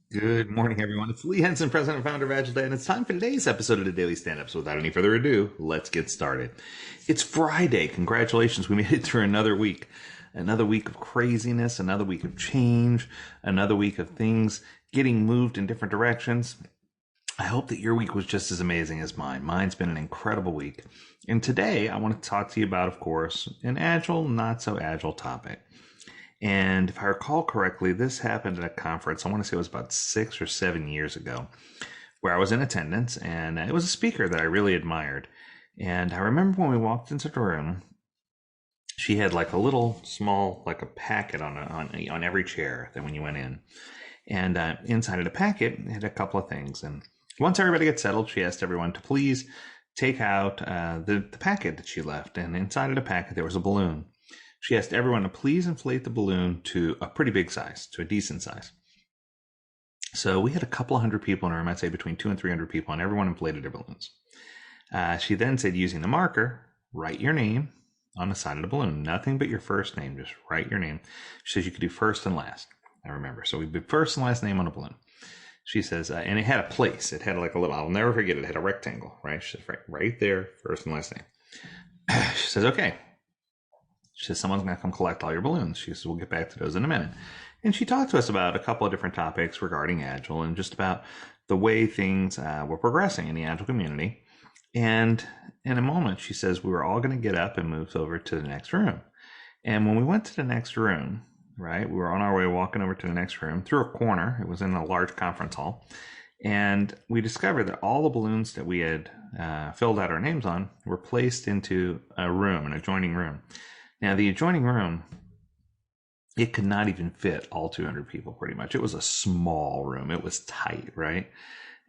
Good morning, everyone. It's Lee Henson, president and founder of Agile, and it's time for today's episode of the Daily Standup. So without any further ado, let's get started. It's Friday. Congratulations. We made it through another week. Another week of craziness, another week of change, another week of things getting moved in different directions. I hope that your week was just as amazing as mine. Mine's been an incredible week. And today I want to talk to you about, of course, an agile, not so agile topic. And if I recall correctly, this happened at a conference. I want to say it was about 6 or 7 years ago, where I was in attendance, and it was a speaker that I really admired. And I remember when we walked into the room, she had like a little small, like a packet on every chair that when you went in. And inside of the packet, it had a couple of things. And once everybody got settled, she asked everyone to please take out the packet that she left. And inside of the packet, there was a balloon. She asked everyone to please inflate the balloon to a pretty big size, to a decent size. So we had a couple of hundred people in the room, I'd say between 200 and 300 people, and everyone inflated their balloons. She then said, using the marker, write your name on the side of the balloon. Nothing but your first name, just write your name. She says you could do first and last, I remember. So we did first and last name on a balloon. She says, and it had a place. It had like a little, I'll never forget it, had a rectangle, right? She says, right there, first and last name. She says, okay. She says, someone's going to come collect all your balloons. She says, we'll get back to those in a minute. And she talked to us about a couple of different topics regarding Agile and just about the way things were progressing in the Agile community. And in a moment, she says, we were all going to get up and move over to the next room. And when we went to the next room, right, we were on our way walking over to the next room through a corner. It was in a large conference hall. And we discovered that all the balloons that we had filled out our names on were placed into a room, an adjoining room. Now, the adjoining room, it could not even fit all 200 people pretty much. It was a small room. It was tight, right?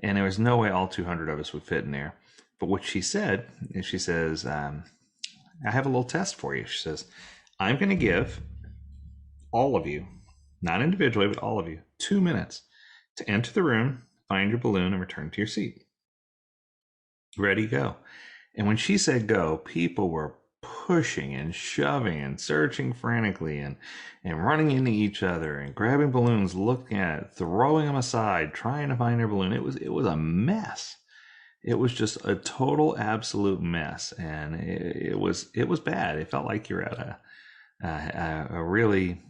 And there was no way all 200 of us would fit in there. But what she said is she says, I have a little test for you. She says, I'm going to give all of you, not individually, but all of you, 2 minutes to enter the room, find your balloon, and return to your seat. Ready, go. And when she said go, people were pushing and shoving and searching frantically and running into each other and grabbing balloons, looking at it, throwing them aside, trying to find their balloon. It was a mess. It was just a total absolute mess, and it was bad. It felt like you're at a really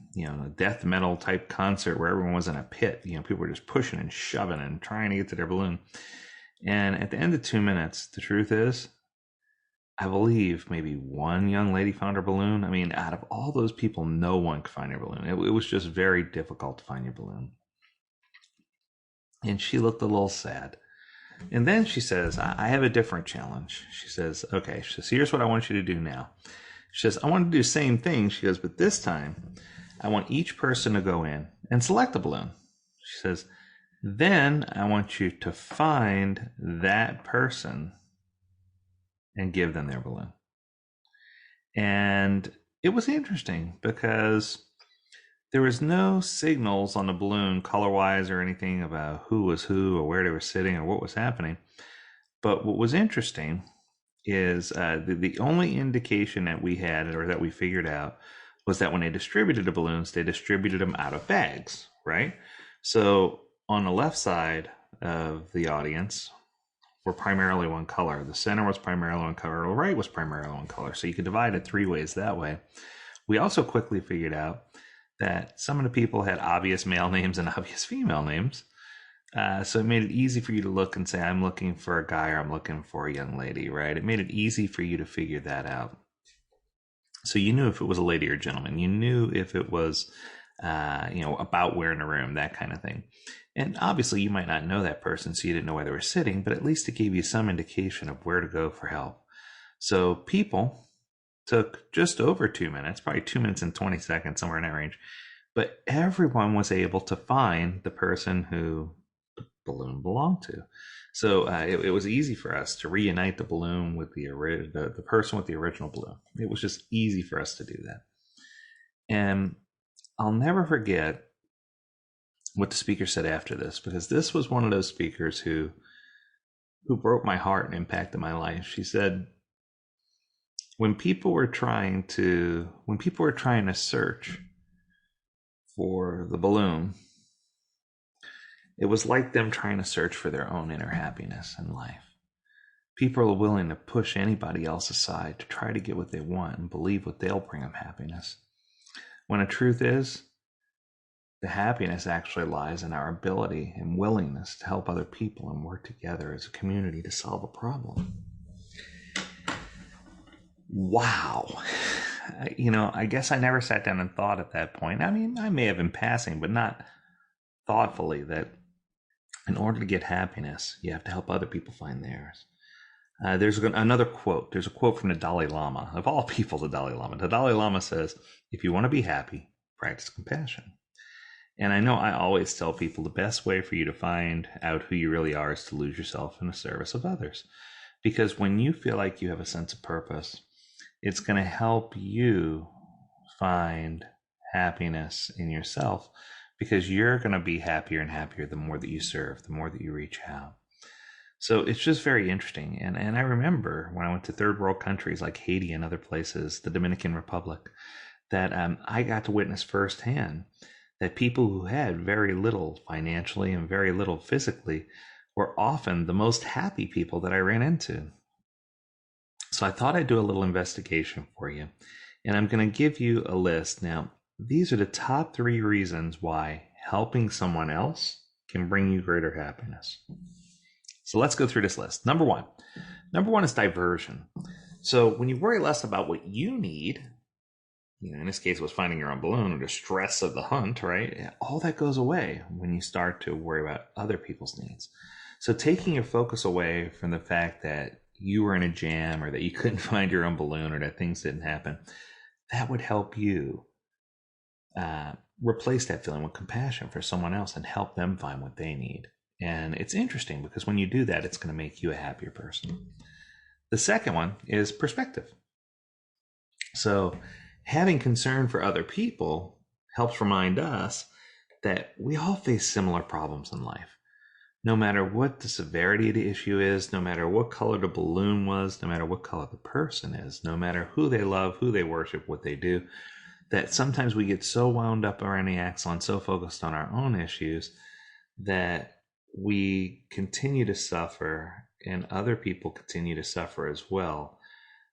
death metal type concert where everyone was in a pit. People were just pushing and shoving and trying to get to their balloon. And at the end of 2 minutes, the truth is, I believe maybe one young lady found her balloon. I mean, out of all those people, no one could find her balloon. It was just very difficult to find your balloon. And she looked a little sad. And then she says, I have a different challenge. She says, okay, she says, here's what I want you to do now. She says, I want to do the same thing. She goes, but this time, I want each person to go in and select a balloon. She says, then I want you to find that person and give them their balloon. And it was interesting because there was no signals on the balloon color-wise or anything about who was who or where they were sitting or what was happening. But what was interesting is the only indication that we had or that we figured out was that when they distributed the balloons, they distributed them out of bags, right? So on the left side of the audience were primarily one color. The center was primarily one color. The right was primarily one color. So you could divide it three ways that way. We also quickly figured out that some of the people had obvious male names and obvious female names. So it made it easy for you to look and say, I'm looking for a guy or I'm looking for a young lady, right? It made it easy for you to figure that out. So you knew if it was a lady or a gentleman. You knew if it was, about where in the room, that kind of thing. And obviously you might not know that person, so you didn't know where they were sitting, but at least it gave you some indication of where to go for help. So people took just over 2 minutes, probably 2 minutes and 20 seconds, somewhere in that range. But everyone was able to find the person who the balloon belonged to. So it was easy for us to reunite the balloon with the person with the original balloon. It was just easy for us to do that. And I'll never forget what the speaker said after this, because this was one of those speakers who broke my heart and impacted my life. She said, when people were trying to search for the balloon, It was like them trying to search for their own inner happiness in life. People are willing to push anybody else aside to try to get what they want and believe what they'll bring them happiness. When the truth is, the happiness actually lies in our ability and willingness to help other people and work together as a community to solve a problem. Wow. I guess I never sat down and thought at that point. I mean, I may have in passing, but not thoughtfully, that in order to get happiness, you have to help other people find theirs. There's another quote. There's a quote from the Dalai Lama. Of all people, the Dalai Lama. The Dalai Lama says, if you want to be happy, practice compassion. And I know I always tell people the best way for you to find out who you really are is to lose yourself in the service of others. Because when you feel like you have a sense of purpose, it's going to help you find happiness in yourself, because you're going to be happier and happier the more that you serve, the more that you reach out. So it's just very interesting. And I remember when I went to third world countries like Haiti and other places, the Dominican Republic, that I got to witness firsthand that people who had very little financially and very little physically were often the most happy people that I ran into. So I thought I'd do a little investigation for you. And I'm going to give you a list. Now, these are the top 3 reasons why helping someone else can bring you greater happiness. So let's go through this list. Number one is diversion. So when you worry less about what you need, in this case it was finding your own balloon or the stress of the hunt, right? All that goes away when you start to worry about other people's needs. So taking your focus away from the fact that you were in a jam or that you couldn't find your own balloon or that things didn't happen, that would help you replace that feeling with compassion for someone else and help them find what they need. And it's interesting because when you do that, it's going to make you a happier person. The second one is perspective. So having concern for other people helps remind us that we all face similar problems in life. No matter what the severity of the issue is, no matter what color the balloon was, no matter what color the person is, no matter who they love, who they worship, what they do, that sometimes we get so wound up around the axle and so focused on our own issues that we continue to suffer and other people continue to suffer as well.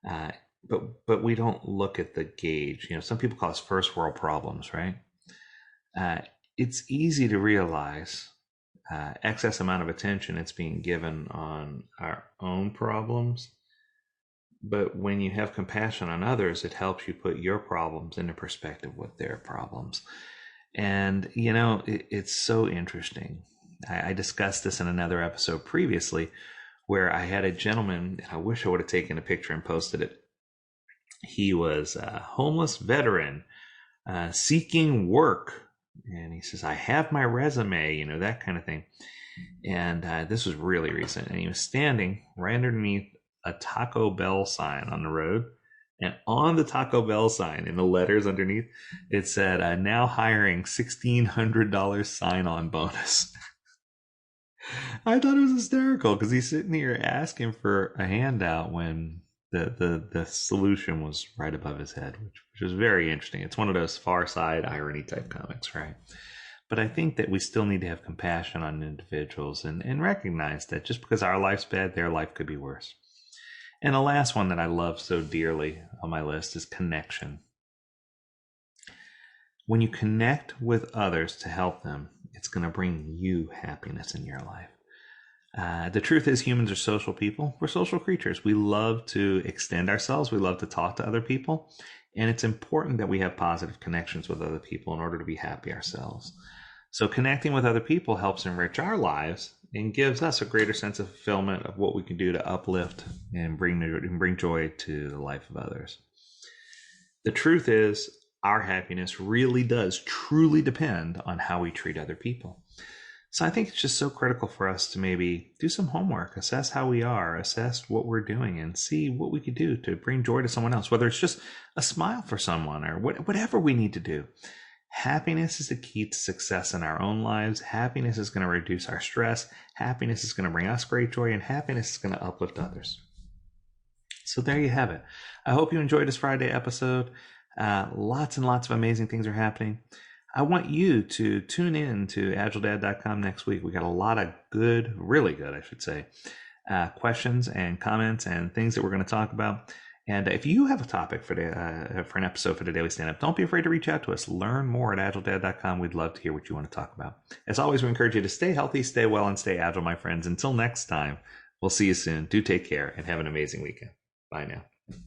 But we don't look at the gauge. Some people call us first world problems, right? It's easy to realize excess amount of attention it's being given on our own problems. But when you have compassion on others, it helps you put your problems into perspective with their problems. And, it's so interesting. I discussed this in another episode previously where I had a gentleman, and I wish I would have taken a picture and posted it. He was a homeless veteran seeking work. And he says, I have my resume, that kind of thing. And this was really recent. And he was standing right underneath a Taco Bell sign on the road. And on the Taco Bell sign, in the letters underneath, it said, now hiring $1,600 sign-on bonus. I thought it was hysterical because he's sitting here asking for a handout when the solution was right above his head, which is very interesting. It's one of those far side irony type comics, right? But I think that we still need to have compassion on individuals and recognize that just because our life's bad, their life could be worse. And the last one that I love so dearly on my list is connection. When you connect with others to help them, it's going to bring you happiness in your life. The truth is, humans are social people. We're social creatures. We love to extend ourselves. We love to talk to other people. And it's important that we have positive connections with other people in order to be happy ourselves. So connecting with other people helps enrich our lives and gives us a greater sense of fulfillment of what we can do to uplift and bring joy to the life of others. The truth is, our happiness really does truly depend on how we treat other people. So I think it's just so critical for us to maybe do some homework, assess how we are, assess what we're doing, and see what we could do to bring joy to someone else, whether it's just a smile for someone or whatever we need to do. Happiness is the key to success in our own lives. Happiness is going to reduce our stress. Happiness is going to bring us great joy, and happiness is going to uplift others. So there you have it. I hope you enjoyed this Friday episode. Lots and lots of amazing things are happening. I want you to tune in to agiledad.com next week. We got a lot of good, really good, I should say, questions and comments and things that we're going to talk about. And if you have a topic for an episode for the Daily Stand-Up, don't be afraid to reach out to us. Learn more at agiledad.com. We'd love to hear what you want to talk about. As always, we encourage you to stay healthy, stay well, and stay agile, my friends. Until next time, we'll see you soon. Do take care and have an amazing weekend. Bye now.